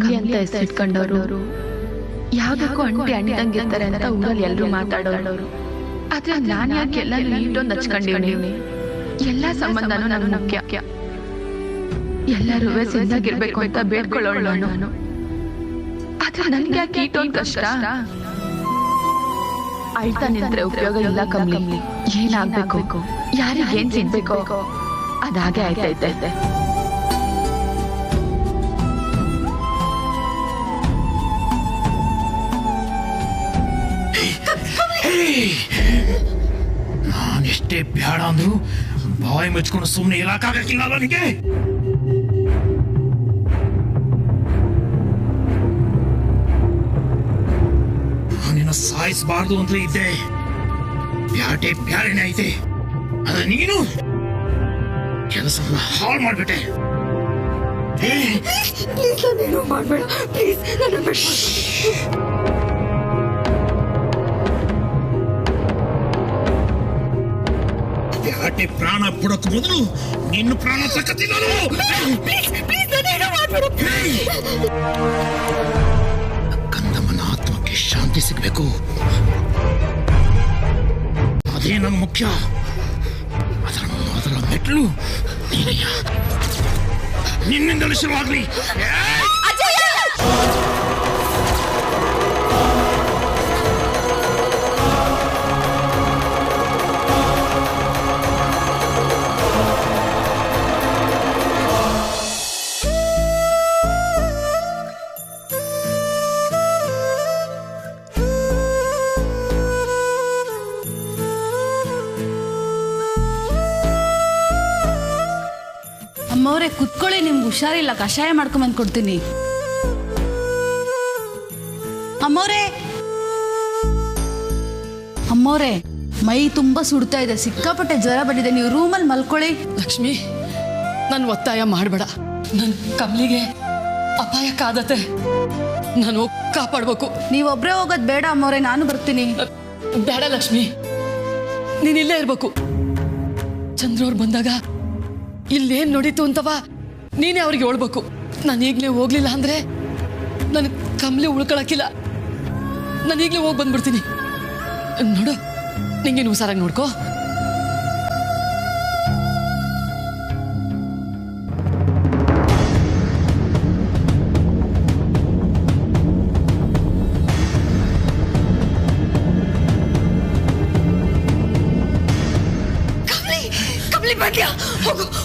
ಕಮ್ಮಿ ಅಂತ ಹೆಸರಿಟ್ಕೊಂಡವರು ಯಾವ್ದಕ್ಕೂ ಅಂಟಿ ಅಂಟಂಗಿರ್ತಾರೆ ಅಂತ ಊರಲ್ಲಿ ಎಲ್ಲರೂ ಮಾತಾಡೋರು. ಆದ್ರೆ ನಾನು ಯಾಕೆ ಎಲ್ಲರೂ ಈಟೊಂದು ಹಚ್ಕೊಂಡಿವ್ನಿ? ಎಲ್ಲ ಸಂಬಂಧನೂ ನನಗೆ ಮುಖ್ಯ. ಎಲ್ಲರೂ ಸಿದ್ಧಾಗಿರ್ಬೇಕು ಅಂತ ಬೇಡ್ಕೊಳ್ಳೋಳು ನಾನು. ಆದ್ರೆ ನನ್ಗೆ ಯಾಕೆ ಈಟೊಂದು ಕಷ್ಟ? ಅಳ್ತಾ ನಿಂತ್ರೆ ಉಪಯೋಗ ಇಲ್ಲ ಕಮ್ಮಿ. ಏನಾಗ್ಬೇಕು, ಯಾರಿಗೆ ಏನ್ ಸಿಗ್ಬೇಕೋ ಅದಾಗೆ ಆಯ್ತೈತೆ. ನಾನೆಷ್ಟೇ ಬೇಡ ಅಂದ್ರು ಬಾಯಿ ಮುಚ್ಕೊಂಡು ಸುಮ್ಮನೆ ಇರಕ್ಕಾಗಕ್ಕಿಲ್ಲ ನನಗೆ. ನಿನ್ನ ಸಾಯಿಸಬಾರ್ದು ಅಂತ ಇದ್ದೆ. ಬ್ಯಾಟೆ ಬ್ಯಾರೆನೆ ಐತೆ. ಆದ್ರೆ ನೀನು ಕೆಲಸವನ್ನ ಹಾಳು ಮಾಡ್ಬಿಟ್ಟೆ. ಮಾಡ್ಬೇಡ ಪ್ಲೀಸ್. ಬ್ಯಾಟೆ ಪ್ರಾಣ ಬಿಡೋಕ್ ಮೊದಲು ನಿನ್ನ ಪ್ರಾಣ ತಕ್ಕತ್ತಿಲ್ಲ. ಕಂದಮ್ಮನ ಆತ್ಮಕ್ಕೆ ಶಾಂತಿ ಸಿಗ್ಬೇಕು, ಅದೇ ನಂಗೆ ಮುಖ್ಯ. ಅದರ ಮೊದಲ ಮೆಟ್ಲು ನೀನಯ್ಯ. ನಿನ್ನಿಂದಲೂ ಶುರುವಾಗ್ಲಿ. ಅಮ್ಮವ್ರೆ ಕುತ್ಕೊಳ್ಳಿ, ನಿಮ್ಗೆ ಹುಷಾರಿಲ್ಲ, ಕಷಾಯ ಮಾಡ್ಕೊಂಬಂದು ಕೊಡ್ತೀನಿ. ಅಮ್ಮವ್ರೆ ಮೈ ತುಂಬಾ ಸುಡ್ತಾ ಇದೆ, ಸಿಕ್ಕಾಪಟ್ಟೆ ಜ್ವರ ಬಂದಿದೆ, ನೀವು ರೂಮಲ್ಲಿ ಮಲ್ಕೊಳ್ಳಿ. ಲಕ್ಷ್ಮಿ, ನನ್ನ ಒತ್ತಾಯ ಮಾಡಬೇಡ. ನನ್ನ ಕಮಲಿಗೆ ಅಪಾಯಕ್ಕಾದತೆ, ನಾನು ಕಾಪಾಡ್ಬೇಕು. ನೀವೊಬ್ರೇ ಹೋಗೋದು ಬೇಡ ಅಮ್ಮವ್ರೆ, ನಾನು ಬರ್ತೀನಿ. ಬೇಡ ಲಕ್ಷ್ಮಿ, ನೀನಿಲ್ಲೇ ಇರ್ಬೇಕು. ಚಂದ್ರವ್ರು ಬಂದಾಗ ಇಲ್ಲೇನ್ ನೋಡಿತು ಅಂತವ ನೀನೇ ಅವ್ರಿಗೆ ಹೇಳ್ಬೇಕು. ನಾನು ಈಗಲೇ ಹೋಗ್ಲಿಲ್ಲ ಅಂದ್ರೆ ನನ್ ಕಮಲಿ ಉಳ್ಕೊಳಕ್ಕಿಲ್ಲ. ನಾನು ಈಗಲೇ ಹೋಗಿ ಬಂದ್ಬಿಡ್ತೀನಿ. ನೋಡು, ನಿಂಗೇನು ಹುಷಾರಾಗಿ ನೋಡ್ಕೋ.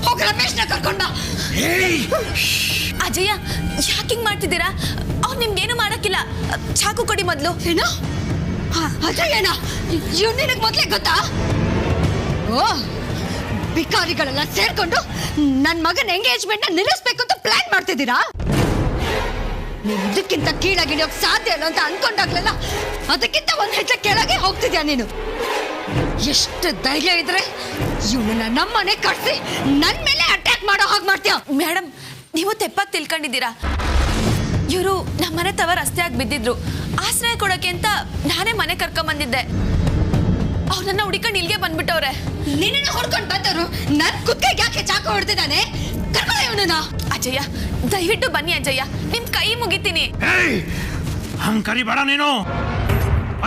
ಹೋಗ ರಮೇಶ್ನ ಕರ್ಕೊಂಡ. ಅಜಯ್ಯ, ಯಾಕಿಂಗ್ ಮಾಡ್ತಿದ್ದೀರಾ? ಅವ್ರು ನಿಮ್ಗೇನು ಮಾಡಕ್ಕಿಲ್ಲ. ಚಾಕು ಕೊಡಿ ಮೊದ್ಲು. ಏನು ಅಜಯ್ಯನ? ಇವ್ ನಿನಗ್ ಮೊದ್ಲೇ ಗೊತ್ತಾ? ಓ, ಬಿಕಾರಿಗಳೆಲ್ಲ ಸೇರ್ಕೊಂಡು ನನ್ ಮಗನ ಎಂಗೇಜ್ಮೆಂಟ್ ನ ನಿಲ್ಲಿಸ್ಬೇಕು ಅಂತ ಪ್ಲಾನ್ ಮಾಡ್ತಿದ್ದೀರಾ? ನೀನ್ ಇದಕ್ಕಿಂತ ಕೀಳಾಗಿಡೋಕ್ ಸಾಧ್ಯ ಇಲ್ಲ ಅಂತ ಅನ್ಕೊಂಡಾಗ್ಲೆಲ್ಲ ಅದಕ್ಕಿಂತ ಒಂದ್ ಹೆಜ್ಜೆ ಕೆಳಗೆ ಹೋಗ್ತಿದ್ಯಾ ನೀನು. ಎಷ್ಟು ಧೈರ್ಯ ಇದ್ರೆ ಇವನನ್ನ ನಮ್ಮನೆ ಕಟ್ಸಿ ನನ್ ಮೇಲೆ ಅಟ್ಯಾಕ್ ಮಾಡೋ ಹಾಗೆ ಮಾಡ್ತೀಯ? ಮೇಡಮ್, ನೀವು ತೆಪ್ಪಾಗಿ ತಿಳ್ಕೊಂಡಿದ್ದೀರಾ. ಇವರು ನಮ್ಮನೆ ತವ ರಸ್ತೆಯಾಗಿ ಬಿದ್ದಿದ್ರು. ಆಶ್ರಯ ಕೊಡಕ್ಕೆ ಅಂತ ನಾನೇ ಮನೆ ಕರ್ಕೊಂಬಂದಿದ್ದೆ. ಅವ್ರನ್ನ ಹುಡುಕೊಂಡು ಇಲ್ಲಿಗೆ ಬಂದ್ಬಿಟ್ಟವ್ರೆ. ನಿನ್ನ ಹೊಡ್ಕೊಂಡು ಬಂದವರು ನನ್ ಕುತ್ತಿಗೆ ಯಾಕೆ ಚಾಕು ಹೊಡೆದಿದ್ದಾನೆ? ಕರ್ಕೊಳ್ಳ ಇವನನ್ನ. ಅಜಯ್ಯ, ದಯವಿಟ್ಟು ಬನ್ನಿ ಅಜಯ್ಯ, ನಿಮ್ ಕೈ ಮುಗಿತೀನಿ. ಹಂಗ್ ಕರಿಬೇಡ ನೀನು.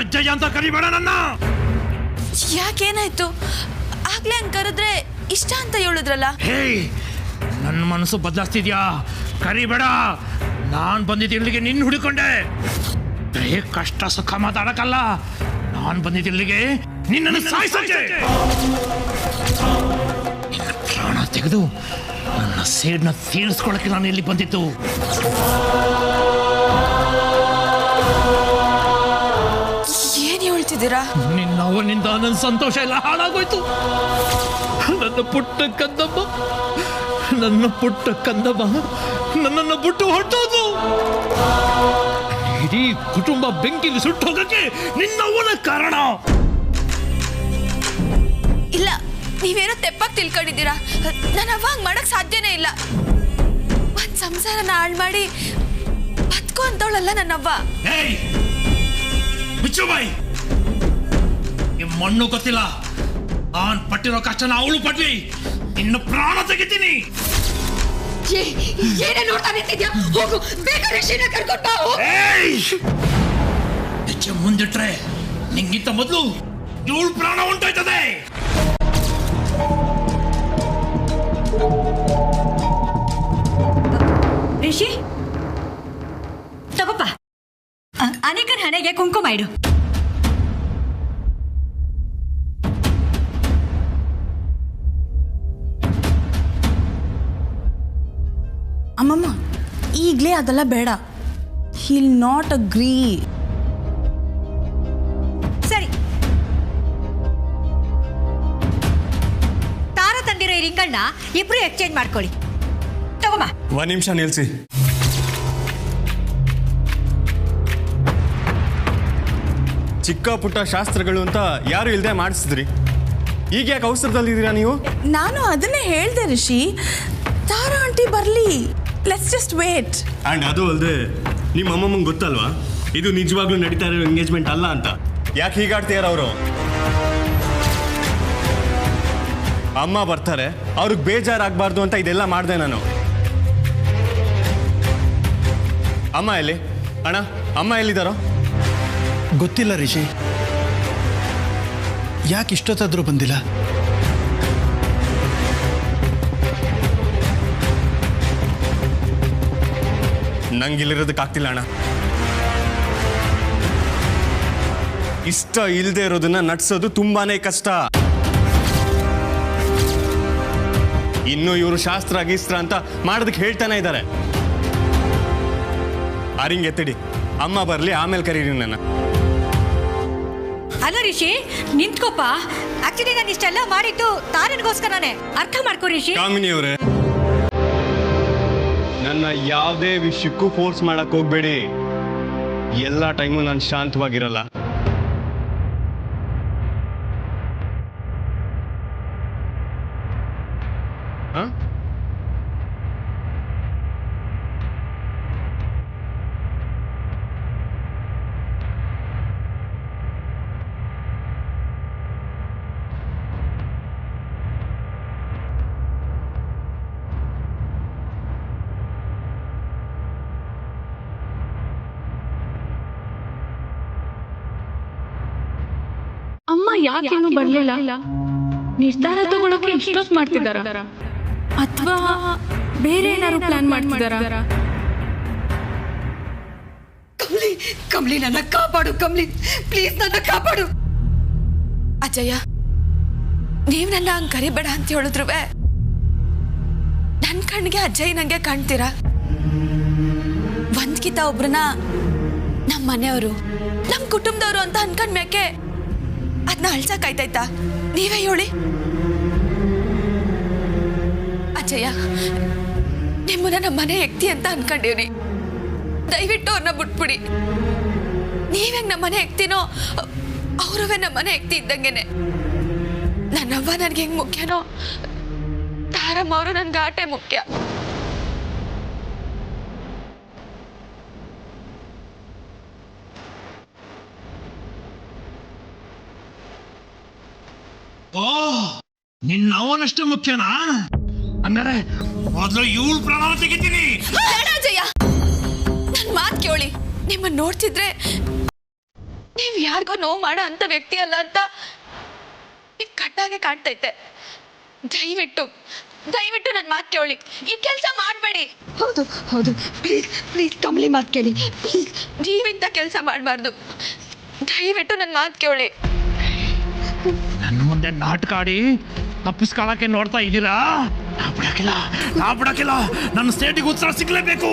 ಅಜ್ಜಯ್ಯ ಅಂತ ಕರಿಬೇಡ ನನ್ನ. ಯಾಕೇನಾಯ್ತು? ಆಗ್ಲೇ ಹಂಗ್ ಕರೆದ್ರೆ ಇಷ್ಟ ಅಂತ ಹೇಳಿದ್ರಲ್ಲ. ನನ್ನ ಮನಸ್ಸು ಬದಲಾಸ್ತಿದ್ಯಾ? ಕರಿಬೇಡ. ನಾನ್ ಬಂದಿದ್ದ ಇಲ್ಲಿಗೆ ನಿನ್ನ ಹುಡುಕೊಂಡೆ. ಬರೇ ಕಷ್ಟ ಸುಖ ಮಾತಾಡಕ್ಕಲ್ಲ, ನಾನ್ ಬಂದಿದ್ದ ಇಲ್ಲಿಗೆ ನಿನ್ನನ್ನು ಸಾಯಿಸೋಕೆ. ನಿನ್ನ ಪ್ರಾಣ ತೆಗೆದು ನನ್ನ ಸೇಡ್ನ ತೀರಿಸ್ಕೊಳಕ್ಕೆ ನಾನು ಇಲ್ಲಿ ಬಂದಿದ್ದು. ಏನ್ ಹೇಳ್ತಿದ್ದೀರಾ? ನಿನ್ನವನಿಂದ ನನ್ನ ಸಂತೋಷ ಎಲ್ಲ ಹಾಳಾಗೋಯ್ತು. ನನ್ನ ಪುಟ್ಟ ಕಂದಮ್ಮ ನನ್ನನ್ನು ಬಿಟ್ಟು ಹೊರಟೋದು. ಇಡೀ ಕುಟುಂಬ ಬೆಂಕಿಲಿ ಸುಟ್ಟು ಹೋಗಕ್ಕೆ ನಿನ್ನವನ ಕಾರಣ. ಇಲ್ಲ, ನೀವೇನೋ ತೆಪ್ಪಾಗಿ ತಿಳ್ಕೊಂಡಿದ್ದೀರಾ. ನಾನು ಅವಾಗ ಮಾಡಕ್ ಸಾಧ್ಯನೇ ಇಲ್ಲ. ಒಂದ್ ಸಂಸಾರನ ಹಾಳು ಮಾಡಿ ಬದುಕೋ ಅಂತವಳಲ್ಲ ನನ್ನವ್ವ. ಮುಚ್ಚುಬಾಯಿ, ನಿಮ್ ಮಣ್ಣು ಗೊತ್ತಿಲ್ಲ. ನಾನ್ ಪಟ್ಟಿರೋ ಕಷ್ಟನ ಅವಳು ಪಡ್ಲಿ. ಇನ್ನು ಪ್ರಾಣ ತೆಗಿತೀನಿ. ಏನೇ ನೋಡ್ತಾ ನಿಂತಿದ್ಯಾ? ಹೋಗು, ಬೇಗ ರಿಷಿನ ಕರ್ಕೊಂಡು ಬಾ. ಹೆಚ್ಚು ಮುಂದಿಟ್ರೆ ನಿಂಗಿಂತ ಮೊದಲು ಇವಳು ಪ್ರಾಣ ಉಂಟಾಯ್ತದೆ. ರಿಷಿ ತಗೋಪ್ಪ, ಅನೇಕನ ಹಣೆಗೆ ಕುಂಕುಮ ಇಡು. ಅಮ್ಮಮ್ಮ ಈಗಲೇ ಅದೆಲ್ಲ ಬೇಡ. He'll not agree. ಸರಿ, ತಾರ ತಂದಿರೋ ಈ ರಿಂಗನ್ನ ಇಬ್ರು ಎಕ್ಸ್ಚೇಂಜ್ ಮಾಡ್ಕೊಳ್ಳಿ. ತಗೋಮ್ಮ. ಒಂದು ನಿಮಿಷ ನಿಲ್ಸಿ. ಚಿಕ್ಕ ಪುಟ್ಟ ಶಾಸ್ತ್ರಗಳು ಅಂತ ಯಾರು ಇಲ್ಲದೆ ಮಾಡಿಸಿದ್ರಿ. ಈಗ ಯಾಕೆ ಅವಸರದಲ್ಲಿದ್ದೀರಾ ನೀವು? ನಾನು ಅದನ್ನೇ ಹೇಳ್ದೆ ರಿಷಿ, ತಾರಾ ಆಂಟಿ ಬರಲಿ, ಲೆಟ್ಸ್ ಜಸ್ಟ್ ವೇಟ್. ಆ್ಯಂಡ್ ಅದು ಅಲ್ಲದೆ ನಿಮ್ಮ ಅಮ್ಮಮ್ಮಂಗೆ ಗೊತ್ತಲ್ವಾ ಇದು ನಿಜವಾಗ್ಲೂ ನಡೀತಾ ಇರೋ ಎಂಗೇಜ್ಮೆಂಟ್ ಅಲ್ಲ ಅಂತ. ಯಾಕೆ ಹೀಗಾಡ್ತೀಯಾರ ಅವರು? ಅಮ್ಮ ಬರ್ತಾರೆ, ಅವ್ರಿಗೆ ಬೇಜಾರಾಗಬಾರ್ದು ಅಂತ ಇದೆಲ್ಲ ಮಾಡಿದೆ ನಾನು. ಅಮ್ಮ ಎಲ್ಲಿ? ಅಣ್ಣ, ಅಮ್ಮ ಎಲ್ಲಿದ್ದಾರೋ? ಗೊತ್ತಿಲ್ಲ ರಿಷಿ, ಯಾಕೆ ಇಷ್ಟೊತ್ತಾದರೂ ಬಂದಿಲ್ಲ? ನಂಗೆ ಇಲ್ಲಿರೋದಕ್ಕಾಗ್ತಿಲ್ಲ ಅಣ್ಣ. ಇಷ್ಟ ಇಲ್ಲದೆ ಇರೋದನ್ನ ನಡ್ಸೋದು ತುಂಬಾನೇ ಕಷ್ಟ. ಇನ್ನು ಇವರು ಶಾಸ್ತ್ರ ಗೀಸ್ತ್ರ ಅಂತ ಮಾಡೋದಕ್ಕೆ ಹೇಳ್ತಾನೆ ಇದ್ದಾರೆ. ಅರಿಂಗ್ ಎತ್ತಿಡಿ, ಅಮ್ಮ ಬರಲಿ, ಆಮೇಲೆ ಕರೀರಿ ನನ್ನ. ಅಲ್ಲ ರಿಷಿ, ನಿಂತ್ಕೋಪ. ಆಕ್ಚುಲಿ ನಾನು ಇಷ್ಟೆಲ್ಲ ಮಾಡಿದ್ದು ತಾರನಿಗೋಸ್ಕರನೇ, ಅರ್ಥ ಮಾಡ್ಕೋ ರಿಷಿ. ಕಾಮಿನಿ ಅವರೇ, ನನ್ನ ಯಾವುದೇ ವಿಷಯಕ್ಕೂ ಫೋರ್ಸ್ ಮಾಡಕ್ ಹೋಗ್ಬೇಡಿ. ಎಲ್ಲ ಟೈಮು ನಾನು ಶಾಂತವಾಗಿರಲ್ಲ. ಅಮ್ಮ ಯಾಕೇನು ಬರ್ಲಿಲ್ಲ? ನಿರ್ಧಾರ ತಗೊಳಕ್ಕೆ ಇಷ್ಟೊತ್ತು ಮಾಡ್ತಿದ್ದಾರ ಅಥವಾ ಬೇರೆ ಏನಾದ್ರು ಪ್ಲಾನ್ ಮಾಡ್ತಿದ್ದಾರ? ಕಮ್ಲಿ, ಕಮ್ಲಿ ನನ್ನ ಕಾಪಾಡು. ಕಮ್ಲಿ ಪ್ಲೀಸ್, ನನ್ನ ಕಾಪಾಡು. ಅಜಯ್ಯ, ನೀವ್ ನನ್ನ ಹಂಗ್ ಕರಿಬೇಡ ಅಂತ ಹೇಳಿದ್ರು ನನ್ ಕಣ್ಣಿಗೆ ಅಜಯ್ ನಂಗೆ ಕಾಣ್ತೀರಾ? ಒಂದ್ಕಿತ ಒಬ್ರನ್ನ ನಮ್ ಮನೆಯವರು, ನಮ್ ಕುಟುಂಬದವರು ಅಂತ ಅನ್ಕೊಂಡ್ ಮೇಕೆ ಅದನ್ನ ಅಳ್ಸಕ್ಕಾಯ್ತಾಯ್ತಾ? ನೀವೇ ಹೇಳಿ. ಅಜಯ್ಯ, ನಿಮ್ಮನ್ನ ನಮ್ಮ ಮನೆ ವ್ಯಕ್ತಿ ಅಂತ ಅನ್ಕೊಂಡಿವ್ರಿ. ದಯವಿಟ್ಟು ಅವ್ರನ್ನ ಬಿಟ್ಬಿಡಿ. ನೀವೇ ನಮ್ಮ ಮನೆ ವ್ಯಕ್ತಿನೋ ಅವರವೇ ನಮ್ಮ ಮನೆ ವ್ಯಕ್ತಿ ಇದ್ದಂಗೆನೆ. ನನ್ನವ್ವ ನನ್ಗೆ ಹೆಂಗ್ ಮುಖ್ಯನೋ ತಾರಮ್ಮ ಅವರು ನನ್ಗೆ ಆಟೆ ಮುಖ್ಯ. ಓ, ನಿನ್ನ ಅವನಷ್ಟು ಮುಖ್ಯನಾ? ಹಂಗಾರೆ ಮೊದಲು ಇವಳು ಪ್ರಾಣ ತೆಗಿತೀನಿ. ಅಜಯ್ಯ, ನನ್ ಮಾತ್ ಕೇಳಿ. ನಿಮ್ಮನ್ನ ನೋಡ್ತಿದ್ರೆ ನೀವ್ ಯಾರಿಗೋ ನೋವು ಮಾಡೋ ಅಂತ ವ್ಯಕ್ತಿ ಅಲ್ಲ ಅಂತ ನಿಮ್ ಕಣ್ಣಾಗೆ ಕಾಣ್ತೈತೆ. ದಯವಿಟ್ಟು ದಯವಿಟ್ಟು ನನ್ ಮಾತ್ ಕೇಳಿ, ಈ ಕೆಲಸ ಮಾಡ್ಬೇಡಿ. ಹೌದು ಹೌದು, ಪ್ಲೀಸ್ ಪ್ಲೀಸ್ ಕಮ್ಲಿ ಮಾತು ಕೇಳಿ. ಪ್ಲೀಸ್, ನೀವಿಂತ ಕೆಲಸ ಮಾಡಬಾರ್ದು. ದಯವಿಟ್ಟು ನನ್ ಮಾತ್ ಕೇಳಿ. ನನ್ನ ಮುಂದೆ ನಾಟಕ ಆಡಿ ತಪ್ಪಿಸ್ಕೊಳ್ಳಕ್ಕೆ ನೋಡ್ತಾ ಇದ್ದೀರಾ? ನಾ ಬಿಡಕ್ಕಿಲ್ಲ. ನನ್ನ ಸ್ಟೇಟಿಗೆ ಉತ್ಸಾಹ ಸಿಗಲೇಬೇಕು.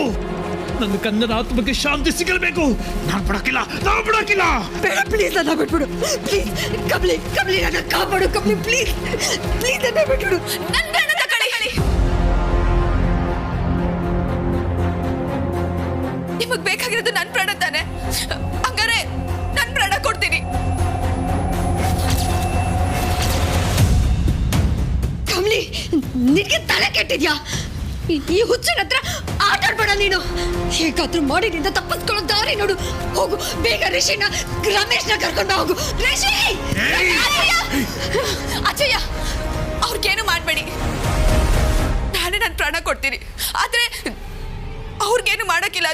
ನನ್ನ ಕನ್ನಡ ಆತ್ಮಕ್ಕೆ ಶಾಂತಿ ಸಿಗಲೇಬೇಕು. ನಾನು ಬಿಡಕ್ಕಿಲ್ಲ. ಬೇಡ, ಪ್ಲೀಸ್ ನನ್ನ ಬಿಟ್ಬಿಡು. ಪ್ಲೀಸ್ ಕಮ್ಲಿ, ಕಮ್ಲಿ ನನ್ನ ಕಾಪಾಡು. ಕಮ್ಲಿ ಪ್ಲೀಸ್, ಪ್ಲೀಸ್ ನನ್ನ ಬಿಟ್ಬಿಡು. ನನ್ ಪ್ರಾಣ ತಗೊಳ್ಳಿ. ನಿಮಗ್ ಬೇಕಾಗಿರೋದು ನನ್ ಪ್ರಾಣ ತಾನೆ? ಹಂಗಾರೆ ನನ್ ಪ್ರಾಣ ಕೊಡ್ತೀನಿ. ಕಮ್ಲಿ, ನಿನ್ಗೆ ತಲೆ ಕೆಟ್ಟಿದ್ಯಾ? ಈ ಹುಚ್ಚನ ಹತ್ರ ಆಟ ಆಡ್ಬೇಡ ನೀನು. ಹೇಗಾದ್ರೂ ಮಾಡಿ ನಿಂದ ತಪ್ಪಿಸ್ಕೊಳ್ಳೋ ದಾರಿ ನೋಡು. ಹೋಗು ಬೇಗ, ರಿಷಿನ ರಮೇಶ್ನ ಕರ್ಕೊಂಡು ಹೋಗು. ರಿಷಿ! ಅಜಯ್ಯ, ಅವ್ರಿಗೇನು ಮಾಡ್ಬೇಡಿ. ನಾನೇ ನನ್ನ ಪ್ರಾಣ ಕೊಡ್ತೀನಿ, ಆದ್ರೆ ಅವ್ರಿಗೇನು ಮಾಡಕ್ಕಿಲ್ಲ.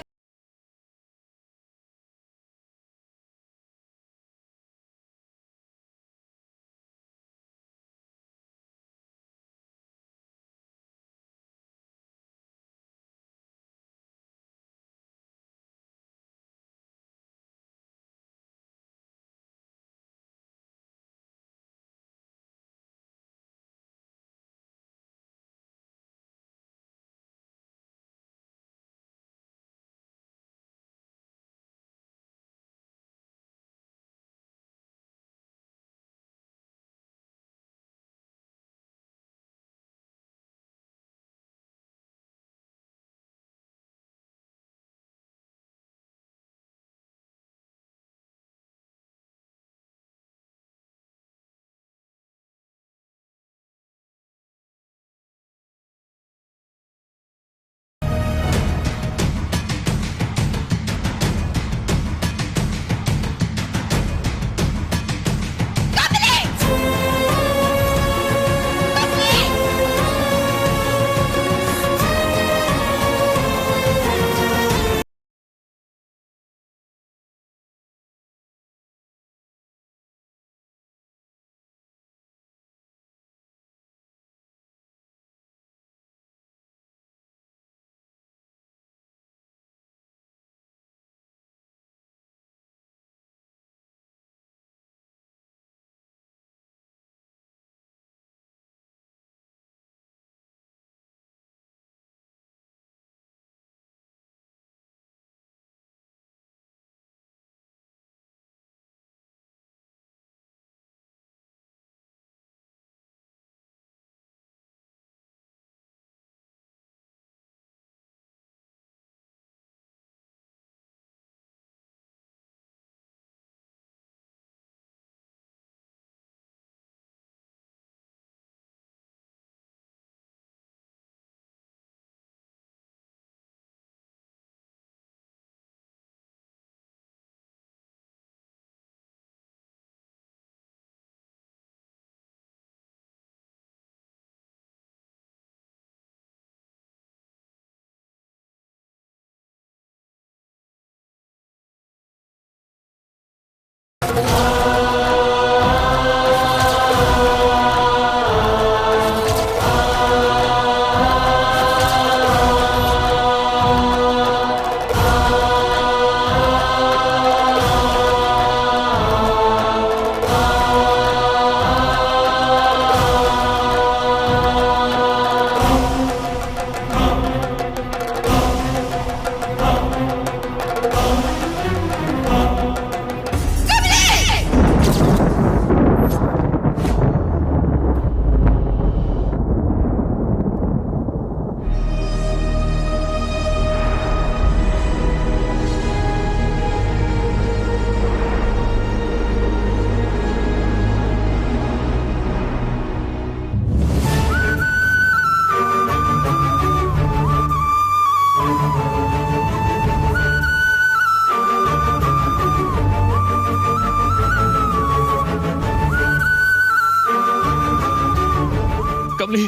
ಕಮಲಿ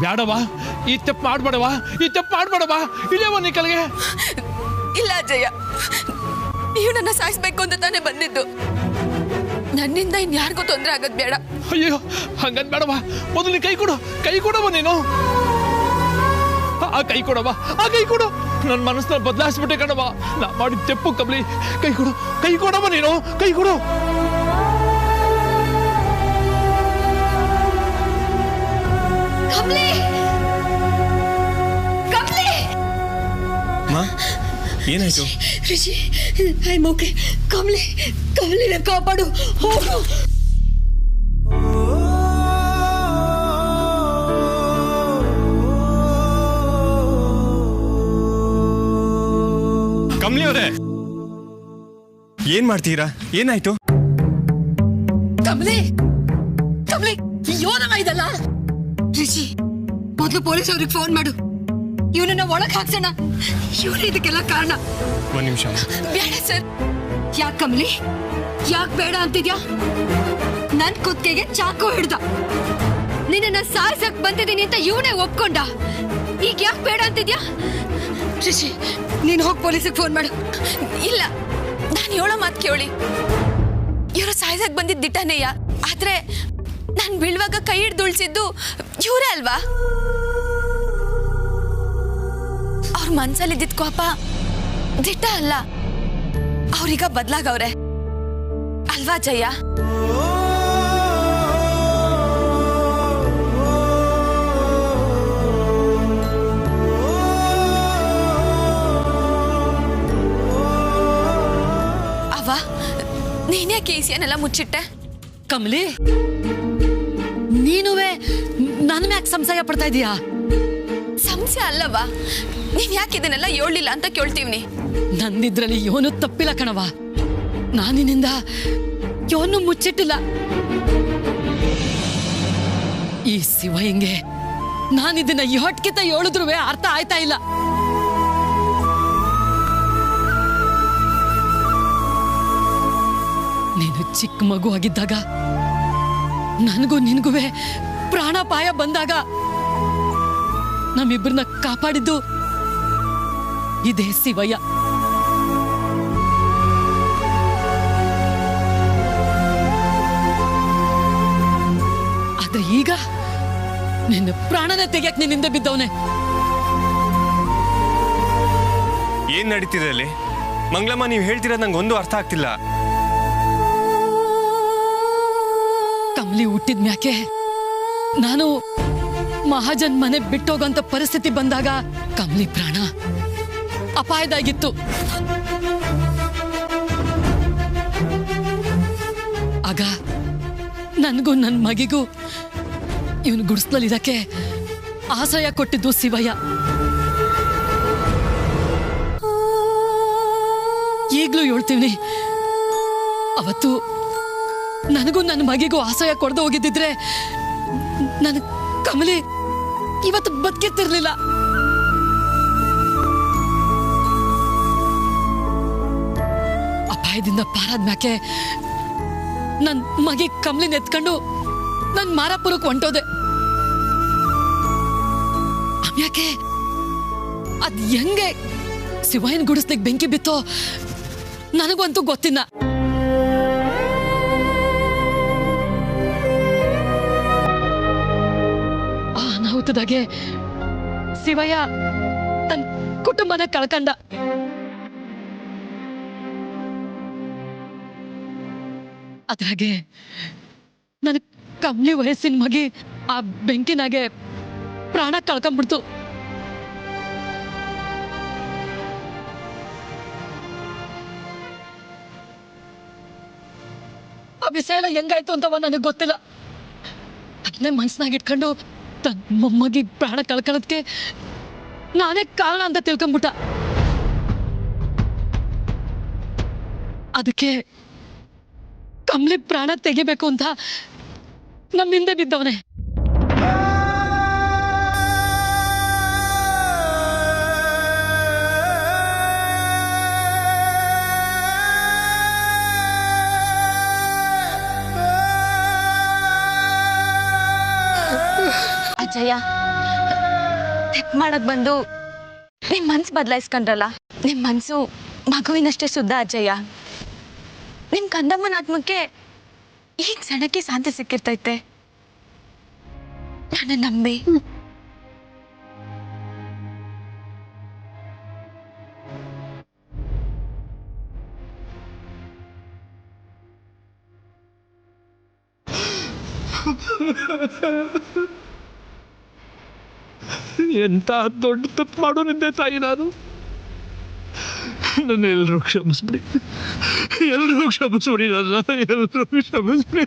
ಬ್ಯಾಡವಾ, ಈ ತಪ್ಪು ಮಾಡ್ಬೇಡವಾ, ಈ ತಪ್ಪು ಮಾಡ್ಬೇಡವಾ, ಇಲ್ಲೇ ನೀ ಕೆಳಗೆ. ಇಲ್ಲ ಅಜಯ್ಯ, ನೀವು ನನ್ನ ಸಾಯಿಸ್ಬೇಕು ಅಂತ ತಾನೇ ಬಂದಿದ್ದು. ನನ್ನಿಂದ ಇನ್ಯಾರಿಗೂ ತೊಂದರೆ ಆಗೋದು ಬೇಡ. ಅಯ್ಯೋ ಹಂಗಂದ್ ಬೇಡವಾ, ಮೊದಲು ಕೈ ಕೊಡವ ನೀನು. ಆ ಕೈ ಕೊಡವ, ಆ ಕೈ ಕೊಡು. ನನ್ನ ಮನಸ್ಸನ್ನ ಬದಲಾಯಿಸ್ಬಿಟ್ಟೆ ಕಣವ, ನಾ ಮಾಡಿದ ತೆಪ್ಪು. ಕಮಲಿ ಕೈ ಕೊಡವ ನೀನು, ಕೈ ಕೊಡು. ಏನಾಯ್ತು? Rishi, I am okay. ಕಮಲಿನ ಕಾಪಾಡು, ಹೋಗು. ಕಮಲಿ ಅವರೇ, ಏನ್ ಮಾಡ್ತೀರಾ? ಏನಾಯ್ತು? ಕಮಲಿ ಯೋನಮ್ಮ ಇದಲ್ಲ. ರಿಷಿ, ಮೊದಲು ಪೊಲೀಸ್ ಅವ್ರಿಗೆ ಫೋನ್ ಮಾಡು. ಇವನನ್ನ ಒಳಗ್ ಹಾಕ್ಸೋಣ. ಇವನು ಇದಕ್ಕೆಲ್ಲ ಕಾರಣ. ಒಂದ್ ನಿಮಿಷ. ಬೇಡ ಸರ್. ಯಾಕೆ ಕಮಲಿ, ಯಾಕೆ ಬೇಡ ಅಂತಿದ್ಯಾ? ನನ್ ಕುತ್ತಿಗೆಗೆ ಚಾಕು ಹಿಡ್ದ. ನಿನ್ನ ಸಾಯ್ಸಕ್ ಬಂದಿದ್ದೀನಿ ಅಂತ ಇವನೇ ಒಪ್ಕೊಂಡ. ಈಗ ಯಾಕೆ ಬೇಡ ಅಂತಿದ್ಯಾ? ರಿಷಿ, ನೀನು ಹೋಗಿ ಪೊಲೀಸಿಗೆ ಫೋನ್ ಮಾಡು. ಇಲ್ಲ, ನಾನು ಹೇಳೋ ಮಾತು ಕೇಳಿ. ಇವರು ಸಾಯ್ಸಕ್ ಬಂದಿದ್ದ ದಿಟ್ಟನೆಯ, ಆದ್ರೆ ನಾನು ಬೀಳುವಾಗ ಕೈ ಹಿಡ್ದು ಉಳಿಸಿದ್ದು ಇವರೇ ಅಲ್ವಾ? ಅವ್ರ ಮನ್ಸಲ್ಲಿದ್ದಿದ್ ಕೋಪ ದಿಟ್ಟ ಅಲ್ಲ, ಅವ್ರೀಗ ಬದ್ಲಾಗವ್ರೆ ಅಲ್ವಾ ಜಯ? ಅವ ನೀನ್ಯಾಕೆ ಈಸಿಯನ್ನೆಲ್ಲ ಮುಚ್ಚಿಟ್ಟೆ? ಕಮಲಿ, ನೀನುವೆ ನನ್ನ ಮ್ಯಾಕ್ ಸಂಶಯ ಪಡ್ತಾ ಇದೀಯಾ? ಸಂಶಯ ಅಲ್ಲವಾ, ನೀನ್ ಯಾಕೆ ಇದನ್ನೆಲ್ಲ ಹೇಳಲಿಲ್ಲ ಅಂತ ಕೇಳ್ತೀವ್ನಿ. ನಂದಿದ್ರಲ್ಲಿ ಯೋನು ತಪ್ಪಿಲ್ಲ ಕಣವ. ನಾನಿನಿಂದ ಯೋನು ಮುಚ್ಚಿಟ್ಟಿಲ್ಲ. ಈ ಶಿವ ಹಿಂಗೆ ನಾನಿದನ್ನ ಹೊಟ್ಕಿತ ಹೇಳಿದ್ರು ಅರ್ಥ ಆಯ್ತಾ ಇಲ್ಲ. ನೀನು ಚಿಕ್ಕ ಮಗು ಆಗಿದ್ದಾಗ ನನಗೂ ನಿನ್ಗುವೆ ಪ್ರಾಣಾಪಾಯ ಬಂದಾಗ ನಮ್ಮಿಬ್ಬರನ್ನ ಕಾಪಾಡಿದ್ದು ಇದೇ ಶಿವಯ್ಯ. ಆದ್ರೆ ಈಗ ನಿನ್ನ ಪ್ರಾಣನ ತೆಗಿಯಕ್ ನಿನ್ನಿಂದ ಬಿದ್ದವನೆ. ಏನ್ ನಡೀತಿದೆ ಅಲ್ಲಿ? ಮಂಗಳಮ್ಮ, ನೀವು ಹೇಳ್ತಿರೋದು ನಂಗೆ ಒಂದು ಅರ್ಥ ಆಗ್ತಿಲ್ಲ. ಕಮಲಿ ಹುಟ್ಟಿದ ಮ್ಯಾಕೆ ನಾನು ಮಹಾಜನ್ ಮನೆ ಬಿಟ್ಟೋಗಂತ ಪರಿಸ್ಥಿತಿ ಬಂದಾಗ ಕಮಲಿ ಪ್ರಾಣ ಅಪಾಯದಾಗಿತ್ತು. ಆಗ ನನಗೂ ನನ್ನ ಮಗಿಗೂ ಇವನು ಗುಡಿಸ್ಲಲ್ಲಿದ್ದಕ್ಕೆ ಆಶ್ರಯ ಕೊಟ್ಟಿದ್ದು ಶಿವಯ್ಯ. ಈಗ್ಲೂ ಹೇಳ್ತೀವಿ, ಅವತ್ತು ನನಗೂ ನನ್ನ ಮಗಿಗೂ ಆಶ್ರಯ ಕೊಡದೆ ಹೋಗಿದ್ದಿದ್ರೆ ನನ್ನ ಕಮಲಿ ಇವತ್ತು ಬದುಕಿರ್ತಿರ್ಲಿಲ್ಲ. ಅಪಾಯದಿಂದ ಪಾರಾದ್ಮ್ಯಾಕೆ ನನ್ ಮಗಿ ಕಮಲಿನ ಎತ್ಕೊಂಡು ನನ್ ಮಾರಾಪುರಕ್ಕೆ ಹೊಂಟೋದೆ. ಆಮ್ಯಾಕೆ ಅದ್ ಹೆಂಗೆ ಶಿವಯ್ಯನ ಗುಡಿಸ್ಲಿಕ್ಕೆ ಬೆಂಕಿ ಬಿತ್ತೋ ನನಗಂತೂ ಗೊತ್ತಿಲ್ಲ. ಅನಾಹುತದಾಗೆ ಶಿವಯ್ಯ ತನ್ನ ಕುಟುಂಬನ ಕಳ್ಕಂಡ. ಅದ್ರಾಗೆ ನನ್ನ ಕಮ್ಮಿ ವಯಸ್ಸಿನ ಮಗಿ ಆ ಬೆಂಕಿನಾಗೆ ಪ್ರಾಣ ಕಳ್ಕೊಂಡ್ಬಿಡ್ತು. ಆ ವಿಷಯ ಹೆಂಗಾಯ್ತು ಅಂತವ ನನಗೆ ಗೊತ್ತಿಲ್ಲ. ಅದನ್ನೇ ಮನ್ಸನಾಗ ಇಟ್ಕೊಂಡು ತನ್ನ ಮೊಮ್ಮಗಿ ಪ್ರಾಣ ಕಳ್ಕೊಳ್ಳೋದಕ್ಕೆ ನಾನೇ ಕಾರಣ ಅಂತ ತಿಳ್ಕೊಂಬಿಟ್ಟ. ಅದಕ್ಕೆ ಕಮಲಿ ಪ್ರಾಣ ತೆಗಿಬೇಕು ಅಂತ ನಮ್ಮ ಹಿಂದೆ ಬಿದ್ದವನೆ. ಅಜಯ, ತೆಪ್ಪು ಮಾಡಕ್ ಬಂದು ನಿಮ್ ಮನ್ಸು ಬದಲಾಯಿಸ್ಕೊಂಡ್ರಲ್ಲ. ನಿಮ್ ಮನ್ಸು ಮಗುವಿನಷ್ಟೇ ಶುದ್ಧ ಅಜಯ. ನಿಮ್ ಕಂದಮ್ಮನ ಆತ್ಮಕ್ಕೆ ಈಗ ಸಡಕ್ಕೆ ಶಾಂತಿ ಸಿಕ್ಕಿರ್ತೈತೆ. ನನ್ನ ನಂಬಿ. ಎಂತ ದೊಡ್ಡ ತಪ್ಪು ಮಾಡೋನಿದ್ದೆ ತಾಯಿ ನಾನು. ನನ್ನ ಎಲ್ಲರೂ ಕ್ಷಮಿಸ್ಬಿಡಿ, ಎಲ್ಲರೂ ಕ್ಷಮಿಸ್ಬಿಡಿ, ನನ್ನ ಎಲ್ಲರೂ ಕ್ಷಮಿಸ್ಬಿಡಿ.